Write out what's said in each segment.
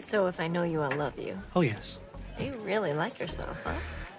So if I know you, I'll love you. Oh, yes. You really like yourself, huh?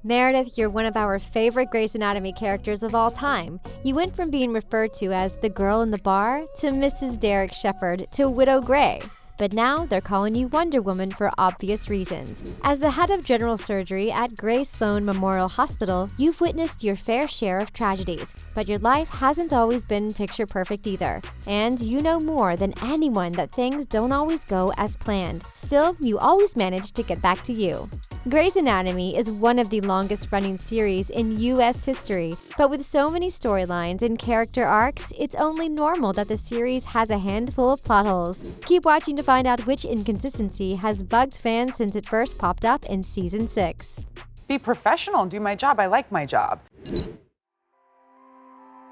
Meredith, you're one of our favorite Grey's Anatomy characters of all time. You went from being referred to as the girl in the bar to Mrs. Derek Shepherd to Widow Grey. But now they're calling you Wonder Woman for obvious reasons. As the head of general surgery at Gray Sloan Memorial Hospital, you've witnessed your fair share of tragedies, but your life hasn't always been picture perfect either. And you know more than anyone that things don't always go as planned. Still, you always manage to get back to you. Grey's Anatomy is one of the longest-running series in U.S. history, but with so many storylines and character arcs, it's only normal that the series has a handful of plot holes. Keep watching to find out which inconsistency has bugged fans since it first popped up in Season 6. Be professional and do my job. I like my job.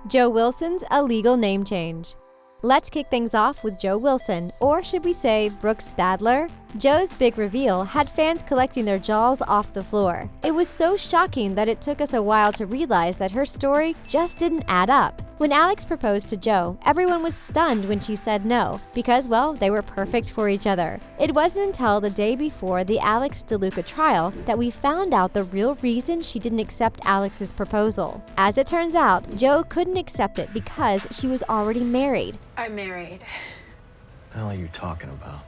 Joe Wilson's illegal name change. Let's kick things off with Joe Wilson, or should we say Brooke Stadler? Joe's big reveal had fans collecting their jaws off the floor. It was so shocking that it took us a while to realize that her story just didn't add up. When Alex proposed to Joe, everyone was stunned when she said no, because, well, they were perfect for each other. It wasn't until the day before the Alex DeLuca trial that we found out the real reason she didn't accept Alex's proposal. As it turns out, Joe couldn't accept it because she was already married. I'm married. What the hell are you talking about?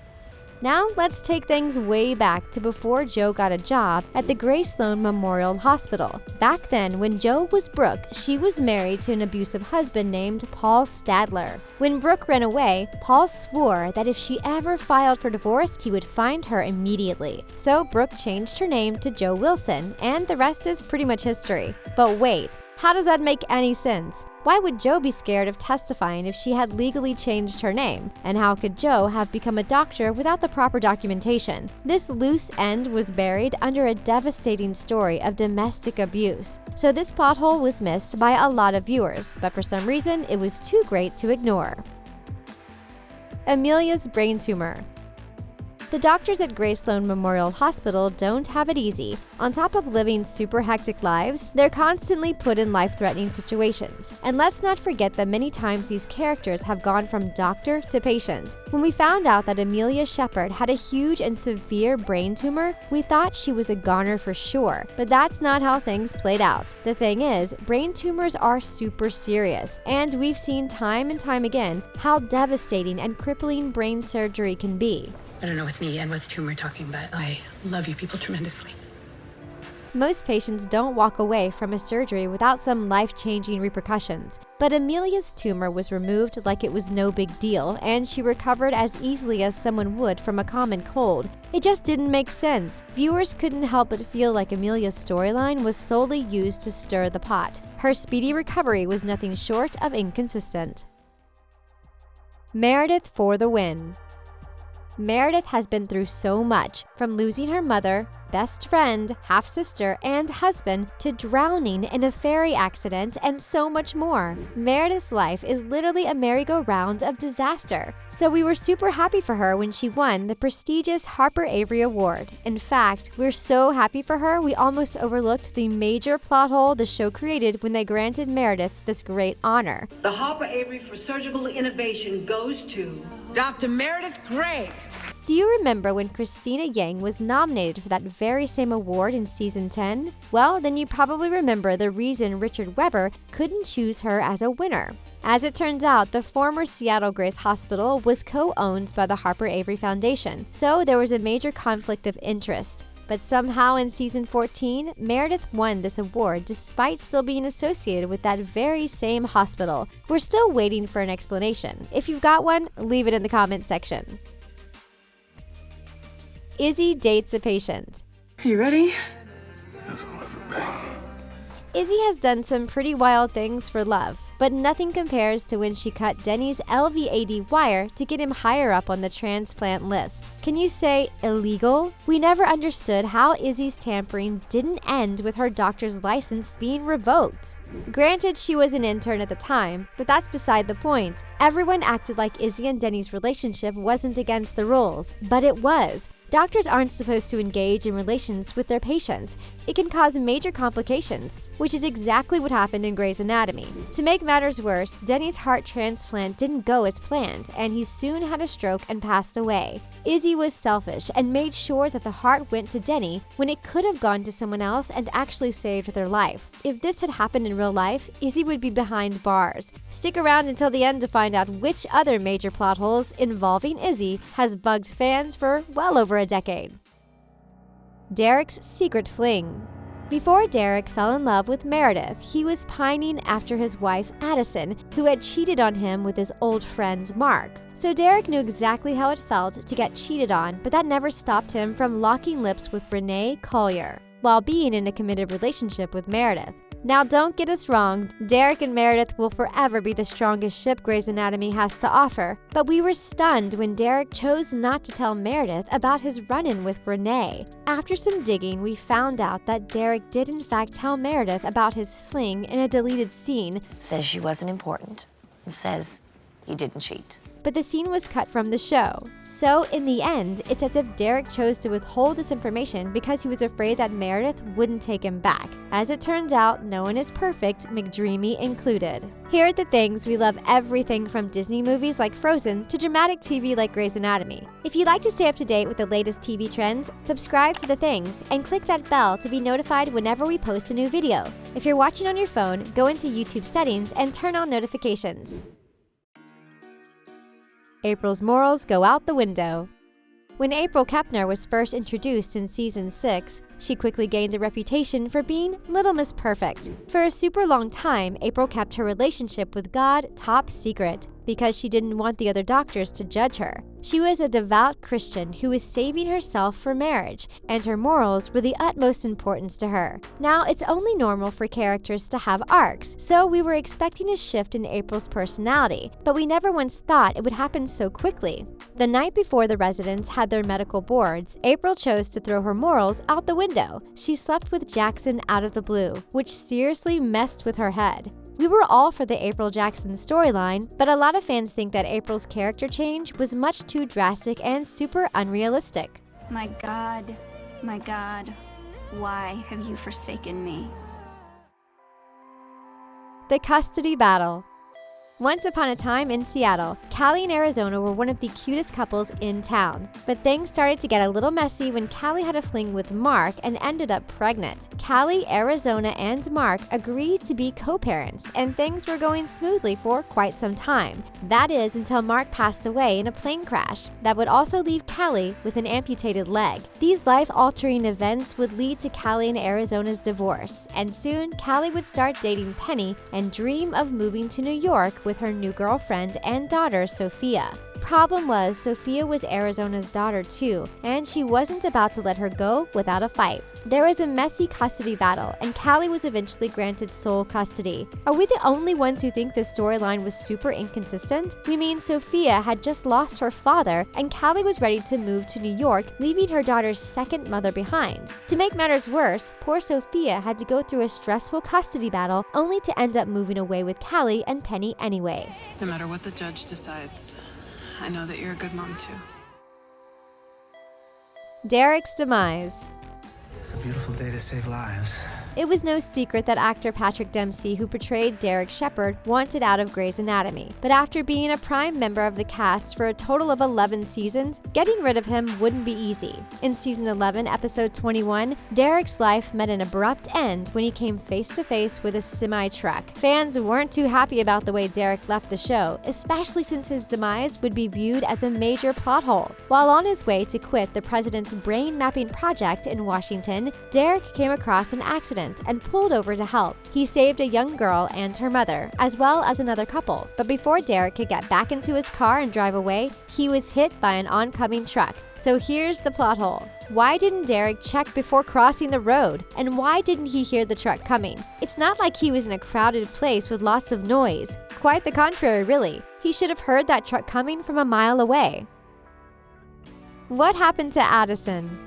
Now, let's take things way back to before Joe got a job at the Gray Sloan Memorial Hospital. Back then, when Joe was Brooke, she was married to an abusive husband named Paul Stadler. When Brooke ran away, Paul swore that if she ever filed for divorce, he would find her immediately. So Brooke changed her name to Joe Wilson, and the rest is pretty much history. But wait, how does that make any sense? Why would Joe be scared of testifying if she had legally changed her name? And how could Joe have become a doctor without the proper documentation? This loose end was buried under a devastating story of domestic abuse. So this plot hole was missed by a lot of viewers, but for some reason it was too great to ignore. Amelia's brain tumor. The doctors at Gray Sloan Memorial Hospital don't have it easy. On top of living super hectic lives, they're constantly put in life-threatening situations. And let's not forget that many times these characters have gone from doctor to patient. When we found out that Amelia Shepherd had a huge and severe brain tumor, we thought she was a goner for sure, but that's not how things played out. The thing is, brain tumors are super serious, and we've seen time and time again how devastating and crippling brain surgery can be. I don't know what's me and what's tumor talking, but I love you people tremendously. Most patients don't walk away from a surgery without some life-changing repercussions, but Amelia's tumor was removed like it was no big deal, and she recovered as easily as someone would from a common cold. It just didn't make sense. Viewers couldn't help but feel like Amelia's storyline was solely used to stir the pot. Her speedy recovery was nothing short of inconsistent. Meredith for the win. Meredith has been through so much, from losing her mother, best friend, half-sister, and husband to drowning in a ferry accident and so much more. Meredith's life is literally a merry-go-round of disaster, so we were super happy for her when she won the prestigious Harper Avery Award. In fact, we're so happy for her we almost overlooked the major plot hole the show created when they granted Meredith this great honor. The Harper Avery for Surgical Innovation goes to Dr. Meredith Grey. Do you remember when Christina Yang was nominated for that very same award in Season 10? Well, then you probably remember the reason Richard Webber couldn't choose her as a winner. As it turns out, the former Seattle Grace Hospital was co-owned by the Harper Avery Foundation, so there was a major conflict of interest. But somehow in Season 14, Meredith won this award despite still being associated with that very same hospital. We're still waiting for an explanation. If you've got one, leave it in the comments section. Izzy dates a patient. Are you ready? Izzy has done some pretty wild things for love, but nothing compares to when she cut Denny's LVAD wire to get him higher up on the transplant list. Can you say illegal? We never understood how Izzy's tampering didn't end with her doctor's license being revoked. Granted, she was an intern at the time, but that's beside the point. Everyone acted like Izzy and Denny's relationship wasn't against the rules, but it was. Doctors aren't supposed to engage in relations with their patients. It can cause major complications, which is exactly what happened in Grey's Anatomy. To make matters worse, Denny's heart transplant didn't go as planned, and he soon had a stroke and passed away. Izzy was selfish and made sure that the heart went to Denny when it could have gone to someone else and actually saved their life. If this had happened in real life, Izzy would be behind bars. Stick around until the end to find out which other major plot holes involving Izzy has bugged fans for well over a decade. Derek's secret fling. Before Derek fell in love with Meredith, he was pining after his wife Addison, who had cheated on him with his old friend Mark. So Derek knew exactly how it felt to get cheated on, but that never stopped him from locking lips with Renee Collier while being in a committed relationship with Meredith. Now don't get us wrong, Derek and Meredith will forever be the strongest ship Grey's Anatomy has to offer, but we were stunned when Derek chose not to tell Meredith about his run-in with Renee. After some digging, we found out that Derek did in fact tell Meredith about his fling in a deleted scene. Says she wasn't important. Says he didn't cheat. But the scene was cut from the show. So in the end, it's as if Derek chose to withhold this information because he was afraid that Meredith wouldn't take him back. As it turns out, no one is perfect, McDreamy included. Here at The Things, we love everything from Disney movies like Frozen to dramatic TV like Grey's Anatomy. If you'd like to stay up to date with the latest TV trends, subscribe to The Things and click that bell to be notified whenever we post a new video. If you're watching on your phone, go into YouTube settings and turn on notifications. April's morals go out the window. When April Kepner was first introduced in Season 6, she quickly gained a reputation for being Little Miss Perfect. For a super long time, April kept her relationship with God top secret because she didn't want the other doctors to judge her. She was a devout Christian who was saving herself for marriage, and her morals were the utmost importance to her. Now, it's only normal for characters to have arcs, so we were expecting a shift in April's personality, but we never once thought it would happen so quickly. The night before the residents had their medical boards, April chose to throw her morals out the window. She slept with Jackson out of the blue, which seriously messed with her head. We were all for the April Jackson storyline, but a lot of fans think that April's character change was much too drastic and super unrealistic. My God, why have you forsaken me? The custody battle. Once upon a time in Seattle, Callie and Arizona were one of the cutest couples in town. But things started to get a little messy when Callie had a fling with Mark and ended up pregnant. Callie, Arizona, and Mark agreed to be co-parents, and things were going smoothly for quite some time. That is, until Mark passed away in a plane crash that would also leave Callie with an amputated leg. These life-altering events would lead to Callie and Arizona's divorce, and soon Callie would start dating Penny and dream of moving to New York with her new girlfriend and daughter, Sophia. Problem was, Sophia was Arizona's daughter too, and she wasn't about to let her go without a fight. There was a messy custody battle, and Callie was eventually granted sole custody. Are we the only ones who think this storyline was super inconsistent? We mean Sophia had just lost her father, and Callie was ready to move to New York, leaving her daughter's second mother behind. To make matters worse, poor Sophia had to go through a stressful custody battle, only to end up moving away with Callie and Penny anyway. No matter what the judge decides, I know that you're a good mom too. Derek's demise. It's a beautiful day to save lives. It was no secret that actor Patrick Dempsey, who portrayed Derek Shepherd, wanted out of Grey's Anatomy. But after being a prime member of the cast for a total of 11 seasons, getting rid of him wouldn't be easy. In Season 11, Episode 21, Derek's life met an abrupt end when he came face-to-face with a semi-truck. Fans weren't too happy about the way Derek left the show, especially since his demise would be viewed as a major plot hole. While on his way to quit the president's brain mapping project in Washington, Derek came across an accident and pulled over to help. He saved a young girl and her mother, as well as another couple. But before Derek could get back into his car and drive away, he was hit by an oncoming truck. So here's the plot hole. Why didn't Derek check before crossing the road? And why didn't he hear the truck coming? It's not like he was in a crowded place with lots of noise. Quite the contrary, really. He should have heard that truck coming from a mile away. What happened to Addison?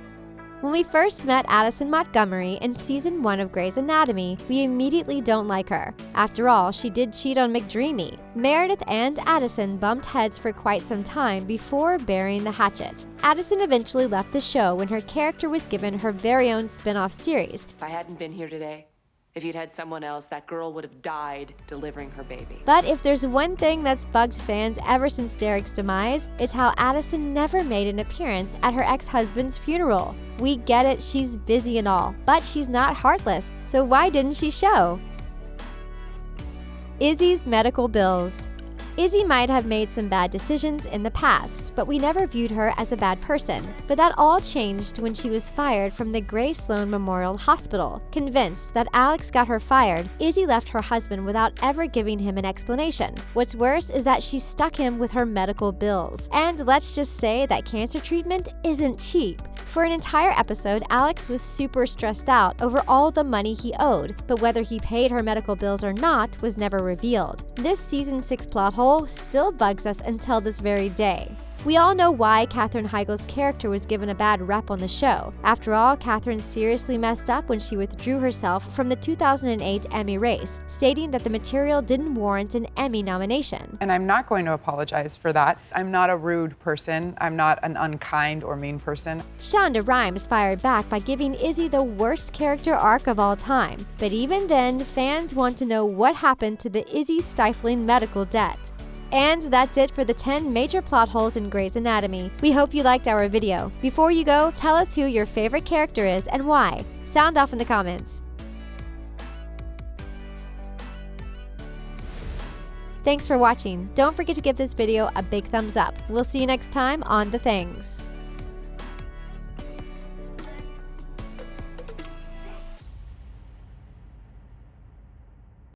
When we first met Addison Montgomery in season 1 of Grey's Anatomy, we immediately don't like her. After all, she did cheat on McDreamy. Meredith and Addison bumped heads for quite some time before burying the hatchet. Addison eventually left the show when her character was given her very own spin-off series. If I hadn't been here today, if you'd had someone else, that girl would have died delivering her baby. But if there's one thing that's bugged fans ever since Derek's demise, it's how Addison never made an appearance at her ex-husband's funeral. We get it, she's busy and all, but she's not heartless, so why didn't she show? Izzy's medical bills. Izzy might have made some bad decisions in the past, but we never viewed her as a bad person. But that all changed when she was fired from the Gray Sloan Memorial Hospital. Convinced that Alex got her fired, Izzy left her husband without ever giving him an explanation. What's worse is that she stuck him with her medical bills. And let's just say that cancer treatment isn't cheap. For an entire episode, Alex was super stressed out over all the money he owed, but whether he paid her medical bills or not was never revealed. This season 6 plot hole still bugs us until this very day. We all know why Katherine Heigl's character was given a bad rep on the show. After all, Katherine seriously messed up when she withdrew herself from the 2008 Emmy race, stating that the material didn't warrant an Emmy nomination. And I'm not going to apologize for that. I'm not a rude person. I'm not an unkind or mean person. Shonda Rhimes fired back by giving Izzy the worst character arc of all time. But even then, fans want to know what happened to the Izzy-stifling medical debt. And that's it for the 10 major plot holes in Grey's Anatomy. We hope you liked our video. Before you go, tell us who your favorite character is and why. Sound off in the comments. Thanks for watching. Don't forget to give this video a big thumbs up. We'll see you next time on The Things.